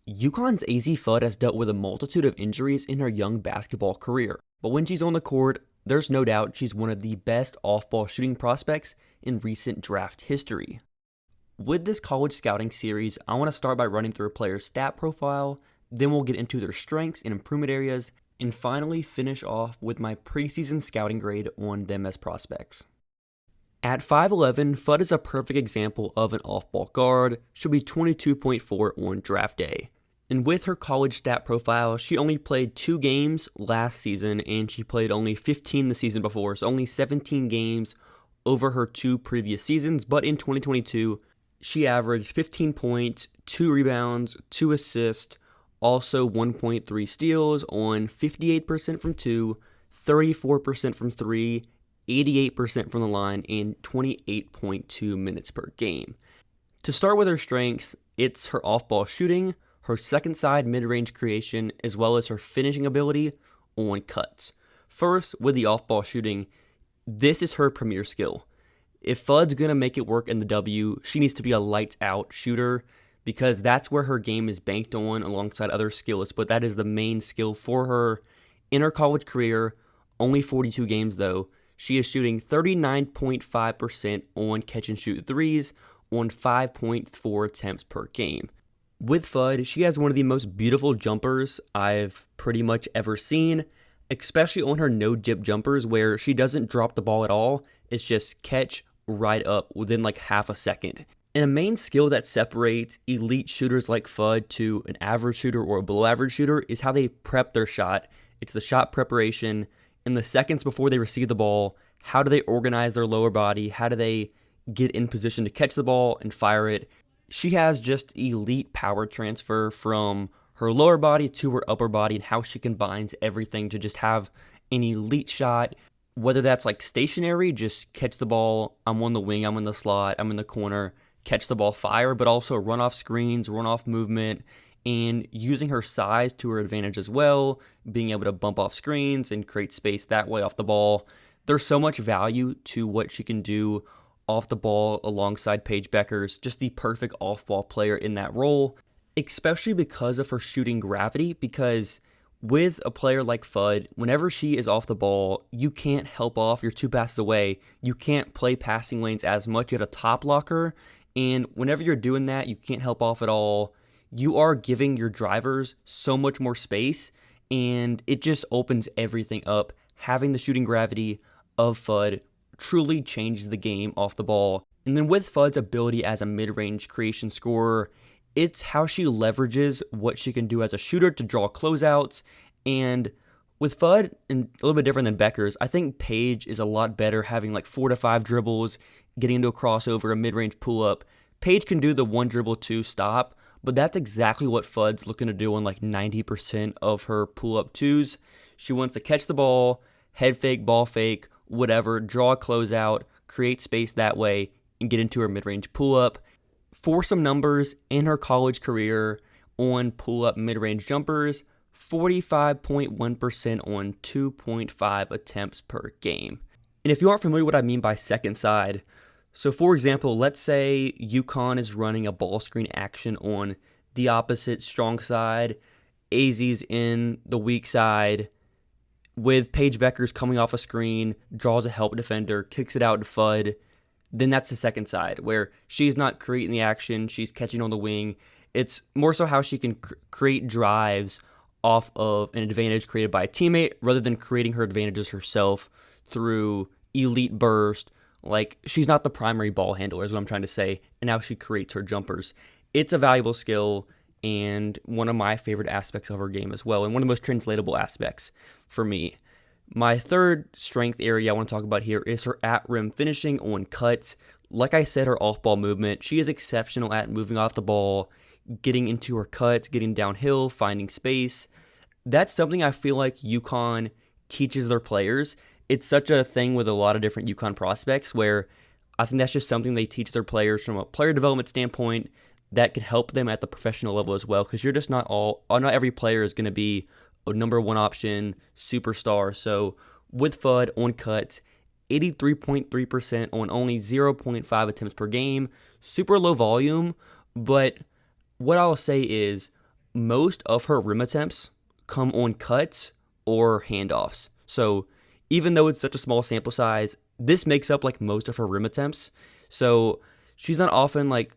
UConn's Azzi Fudd has dealt with a multitude of injuries in her young basketball career, but when she's on the court, there's no doubt she's one of the best off-ball shooting prospects in recent draft history. With this college scouting series, I want to start by running through a player's stat profile, then we'll get into their strengths and improvement areas, and finally finish off with my preseason scouting grade on them as prospects. At 5'11", Fudd is a perfect example of an off-ball guard. She'll be 22.4 on draft day. And with her college stat profile, she only played 2 games last season, and she played only 15 the season before, so only 17 games over her 2 previous seasons. But in 2022, she averaged 15 points, 2 rebounds, 2 assists, also 1.3 steals on 58% from 2, 34% from 3, 88% from the line, and 28.2 minutes per game. To start with her strengths, it's her off-ball shooting, her second side mid-range creation, as well as her finishing ability on cuts. First, with the off-ball shooting, this is her premier skill. If Fudd's going to make it work in the W, she needs to be a lights-out shooter because that's where her game is banked on alongside other skills, but that is the main skill for her. In her college career, only 42 games though, she is shooting 39.5% on catch-and-shoot threes on 5.4 attempts per game. With Fudd, she has one of the most beautiful jumpers I've pretty much ever seen, especially on her no-dip jumpers where she doesn't drop the ball at all. It's just catch right up within like half a second. And a main skill that separates elite shooters like Fudd to an average shooter or a below-average shooter is how they prep their shot. It's the shot preparation. In the seconds before they receive the ball, how do they organize their lower body? How do they get in position to catch the ball and fire it? She has just elite power transfer from her lower body to her upper body and how she combines everything to just have an elite shot, whether that's like stationary, just catch the ball, I'm on the wing, I'm in the slot, I'm in the corner, catch the ball, fire, but also run off screens, run off movement, and using her size to her advantage as well, being able to bump off screens and create space that way off the ball. There's so much value to what she can do off the ball alongside Paige Bueckers, just the perfect off-ball player in that role, especially because of her shooting gravity, because with a player like Fudd, whenever she is off the ball, you can't help off, you're 2 passes away, you can't play passing lanes as much, you have a top locker, and whenever you're doing that, you can't help off at all. You are giving your drivers so much more space, and it just opens everything up. Having the shooting gravity of Fudd truly changes the game off the ball. And then with Fudd's ability as a mid-range creation scorer, it's how she leverages what she can do as a shooter to draw closeouts. And with Fudd, and a little bit different than Bueckers, I think Paige is a lot better having like 4 to 5 dribbles, getting into a crossover, a mid-range pull-up. Paige can do the 1 dribble 2 stop, but that's exactly what Fudd's looking to do on like 90% of her pull-up 2s. She wants to catch the ball, head fake, ball fake, whatever, draw a closeout, create space that way, and get into her mid-range pull-up. For some numbers in her college career on pull-up mid-range jumpers, 45.1% on 2.5 attempts per game. And if you aren't familiar with what I mean by second side, so for example, let's say UConn is running a ball screen action on the opposite strong side, Azzi's in the weak side, with Paige Bueckers coming off a screen, draws a help defender, kicks it out to Fudd, then that's the second side, where she's not creating the action, she's catching on the wing. It's more so how she can create drives off of an advantage created by a teammate, rather than creating her advantages herself through elite burst. Like, she's not the primary ball handler, is what I'm trying to say, and now she creates her jumpers. It's a valuable skill, and one of my favorite aspects of her game as well, and one of the most translatable aspects for me. My third strength area I want to talk about here is her at-rim finishing on cuts. Like I said, her off-ball movement. She is exceptional at moving off the ball, getting into her cuts, getting downhill, finding space. That's something I feel like UConn teaches their players. It's such a thing with a lot of different UConn prospects where I think that's just something they teach their players from a player development standpoint that can help them at the professional level as well, because you're just not every player is going to be a number 1 option superstar. So with Fudd on cuts, 83.3% on only 0.5 attempts per game, super low volume, but what I'll say is most of her rim attempts come on cuts or handoffs. So even though it's such a small sample size, this makes up like most of her rim attempts. So she's not often like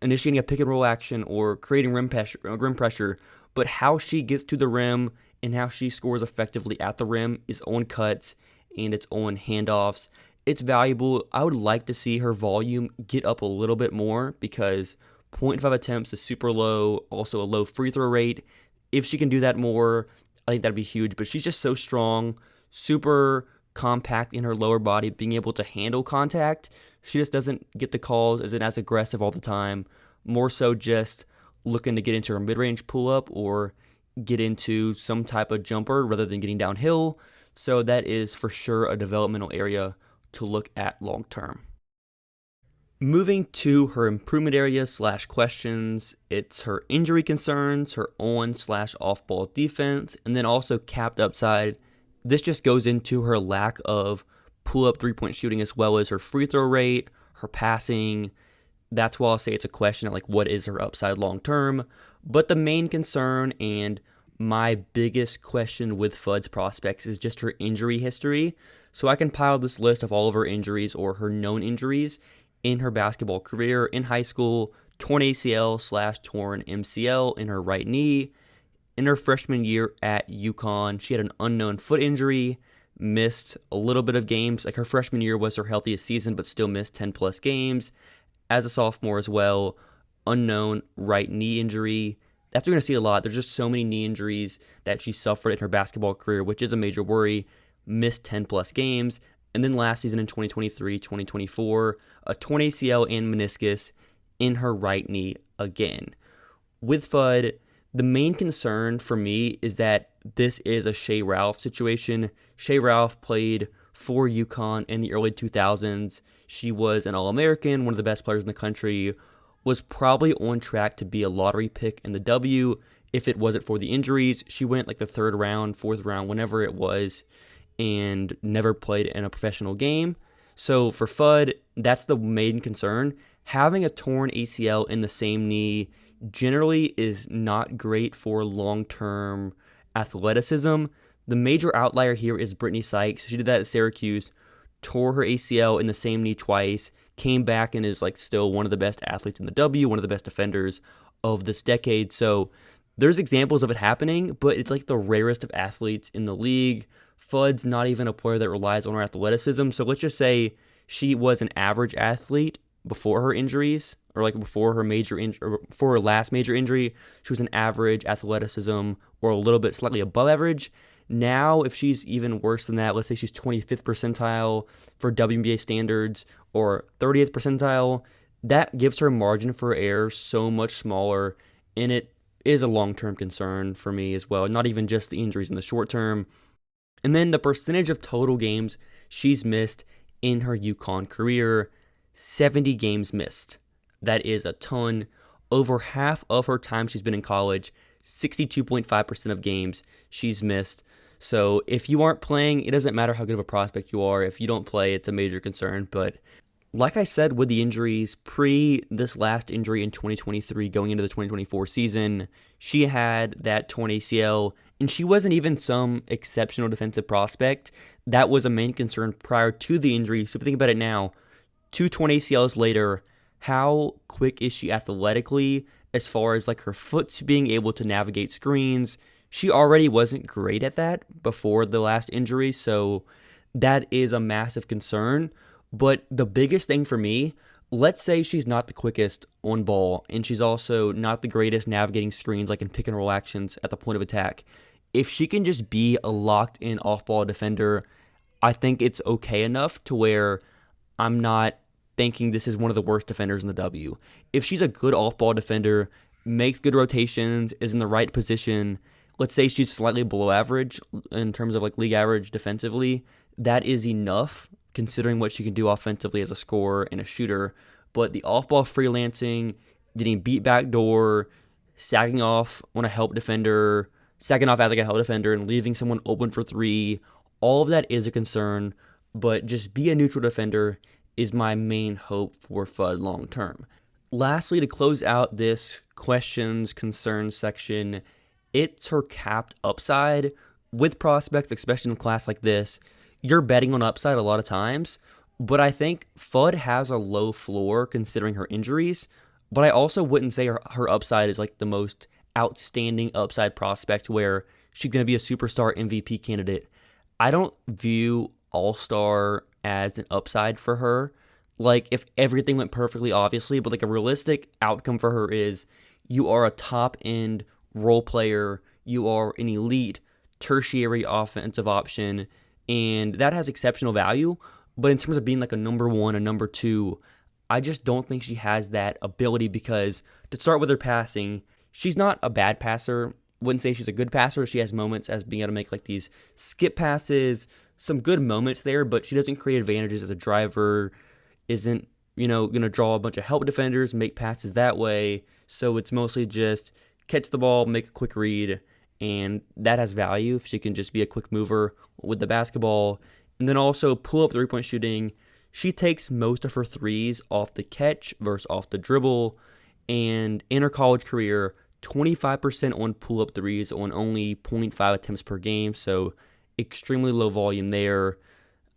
initiating a pick and roll action or creating rim pressure, but how she gets to the rim and how she scores effectively at the rim is on cuts and it's on handoffs. It's valuable. I would like to see her volume get up a little bit more because 0.5 attempts is super low, also a low free throw rate. If she can do that more, I think that'd be huge. But she's just so strong, super compact in her lower body, being able to handle contact. She just doesn't get the calls, isn't as aggressive all the time. More so just looking to get into her mid-range pull-up or get into some type of jumper rather than getting downhill. So that is for sure a developmental area to look at long term. Moving to her improvement areas / questions, it's her injury concerns, her on/off ball defense, and then also capped upside. This just goes into her lack of pull-up three-point shooting as well as her free throw rate, her passing. That's why I'll say it's a question of like what is her upside long term. But the main concern and my biggest question with Fudd's prospects is just her injury history. So I compiled this list of all of her injuries or her known injuries in her basketball career. In high school, torn ACL / torn MCL in her right knee. In her freshman year at UConn, she had an unknown foot injury, missed a little bit of games. Like her freshman year was her healthiest season, but still missed 10 plus games. As a sophomore as well, unknown right knee injury. That's what we're going to see a lot. There's just so many knee injuries that she suffered in her basketball career, which is a major worry. Missed 10 plus games. And then last season in 2023-2024, a torn ACL and meniscus in her right knee again. With Fudd, the main concern for me is that this is a Shea Ralph situation. Shea Ralph played for UConn in the early 2000s. She was an All-American, one of the best players in the country, was probably on track to be a lottery pick in the W if it wasn't for the injuries. She went like the third round, fourth round, whenever it was, and never played in a professional game. So for Fudd, that's the main concern. Having a torn ACL in the same knee generally is not great for long-term athleticism. The major outlier here is Brittany Sykes. She did that at Syracuse, tore her ACL in the same knee twice, came back and is like still one of the best athletes in the W, one of the best defenders of this decade. So there's examples of it happening, but it's like the rarest of athletes in the league. Fudd's not even a player that relies on her athleticism. So let's just say she was an average athlete before her injuries, or like before her before her last major injury. She was an average athleticism or a little bit slightly above average. Now, if she's even worse than that, let's say she's 25th percentile for WNBA standards or 30th percentile, that gives her margin for error so much smaller, and it is a long-term concern for me as well, not even just the injuries in the short term. And then the percentage of total games she's missed in her UConn career, 70 games missed. That is a ton. Over half of her time she's been in college, 62.5% of games she's missed. So if you aren't playing, it doesn't matter how good of a prospect you are. If you don't play, it's a major concern. But like I said with the injuries, pre this last injury in 2023 going into the 2024 season, she had that torn ACL, and she wasn't even some exceptional defensive prospect. That was a main concern prior to the injury. So if you think about it now, 2 torn ACLs later, how quick is she athletically as far as like her foot being able to navigate screens? She already wasn't great at that before the last injury, so that is a massive concern. But the biggest thing for me, let's say she's not the quickest on ball, and she's also not the greatest navigating screens like in pick and roll actions at the point of attack. If she can just be a locked-in off-ball defender, I think it's okay enough to where I'm not thinking this is one of the worst defenders in the W. If she's a good off-ball defender, makes good rotations, is in the right position, let's say she's slightly below average in terms of like league average defensively, that is enough considering what she can do offensively as a scorer and a shooter. But the off-ball freelancing, getting beat backdoor, sagging off on a help defender, sagging off as like a help defender and leaving someone open for three, all of that is a concern. But just be a neutral defender is my main hope for Fudd long term. Lastly, to close out this questions, concerns section, it's her capped upside. With prospects, especially in a class like this, you're betting on upside a lot of times, but I think Fudd has a low floor considering her injuries, but I also wouldn't say her upside is like the most outstanding upside prospect where she's going to be a superstar MVP candidate. I don't view All-Star as an upside for her. Like, if everything went perfectly, obviously, but like a realistic outcome for her is you are a top end role player, you are an elite tertiary offensive option, and that has exceptional value. But in terms of being like a number one, a number two, I just don't think she has that ability because to start with her passing, she's not a bad passer. Wouldn't say she's a good passer. She has moments as being able to make like these skip passes, some good moments there, but she doesn't create advantages as a driver, isn't, going to draw a bunch of help defenders, make passes that way. So it's mostly just catch the ball, make a quick read, and that has value if she can just be a quick mover with the basketball. And then also pull up three-point shooting. She takes most of her threes off the catch versus off the dribble. And in her college career, 25% on pull-up threes on only 0.5 attempts per game. So extremely low volume there.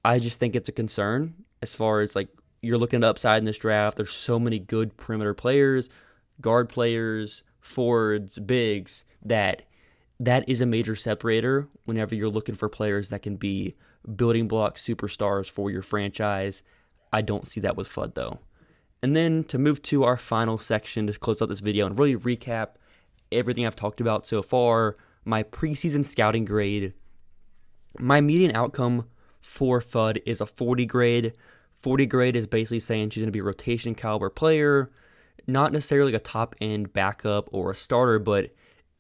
I just think it's a concern as far as like you're looking at upside in this draft. There's so many good perimeter players, guard players, forwards, bigs, that is a major separator whenever you're looking for players that can be building block superstars for your franchise. I don't see that with Fudd, though. And then to move to our final section to close out this video and really recap everything I've talked about so far, my preseason scouting grade. My median outcome for Fudd is a 40 grade. 40 grade is basically saying she's going to be a rotation caliber player, not necessarily like a top-end backup or a starter, but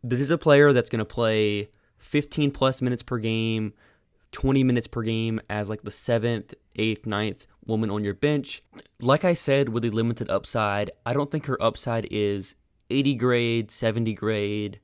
this is a player that's going to play 15-plus minutes per game, 20 minutes per game as like the 7th, 8th, 9th woman on your bench. Like I said, with the limited upside, I don't think her upside is 80 grade, 70 grade,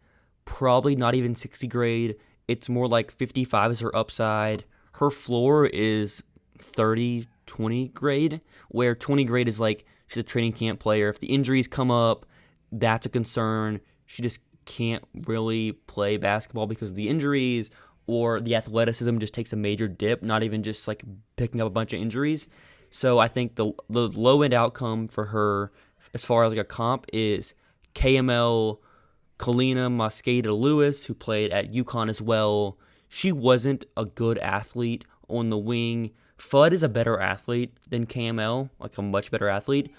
probably not even 60 grade. It's more like 55 is her upside. Her floor is 30, 20 grade, where 20 grade is like she's a training camp player. If the injuries come up, that's a concern. She just can't really play basketball because of the injuries, or the athleticism just takes a major dip, not even just like picking up a bunch of injuries. So I think the low end outcome for her as far as like a comp is KML Colina Mosqueda Lewis, who played at UConn as well. She wasn't a good athlete on the wing. Fudd is a better athlete than KML, like a much better athlete.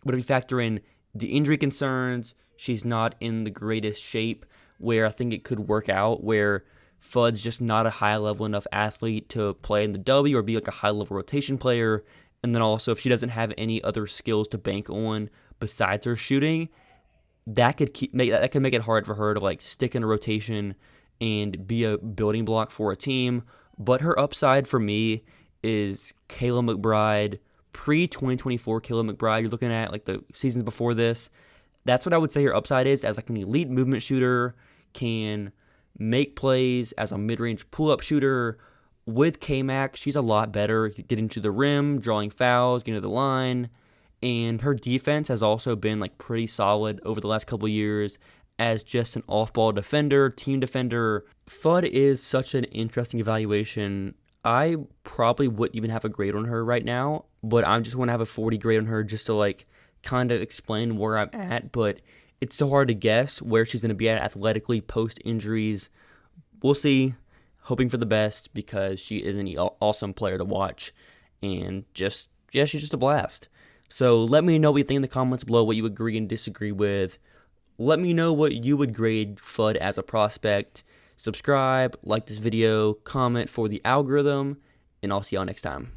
But if you factor in the injury concerns, she's not in the greatest shape where I think it could work out, where Fudd's just not a high-level enough athlete to play in the W or be like a high-level rotation player. And then also, if she doesn't have any other skills to bank on besides her shooting, that could make it hard for her to like stick in a rotation and be a building block for a team. But her upside for me is Kayla McBride, pre-2024 Kayla McBride. You're looking at like the seasons before this. That's what I would say her upside is, as like an elite movement shooter, can make plays as a mid-range pull-up shooter. With K-Mac, she's a lot better getting to the rim, drawing fouls, getting to the line. And her defense has also been like pretty solid over the last couple of years as just an off-ball defender, team defender. Fudd is such an interesting evaluation. I probably wouldn't even have a grade on her right now, but I just want to have a 40 grade on her just to like kind of explain where I'm at. But it's so hard to guess where she's going to be at athletically post-injuries. We'll see. Hoping for the best because she is an awesome player to watch. And she's just a blast. So let me know what you think in the comments below, what you agree and disagree with. Let me know what you would grade Fudd as a prospect. Subscribe, like this video, comment for the algorithm, and I'll see y'all next time.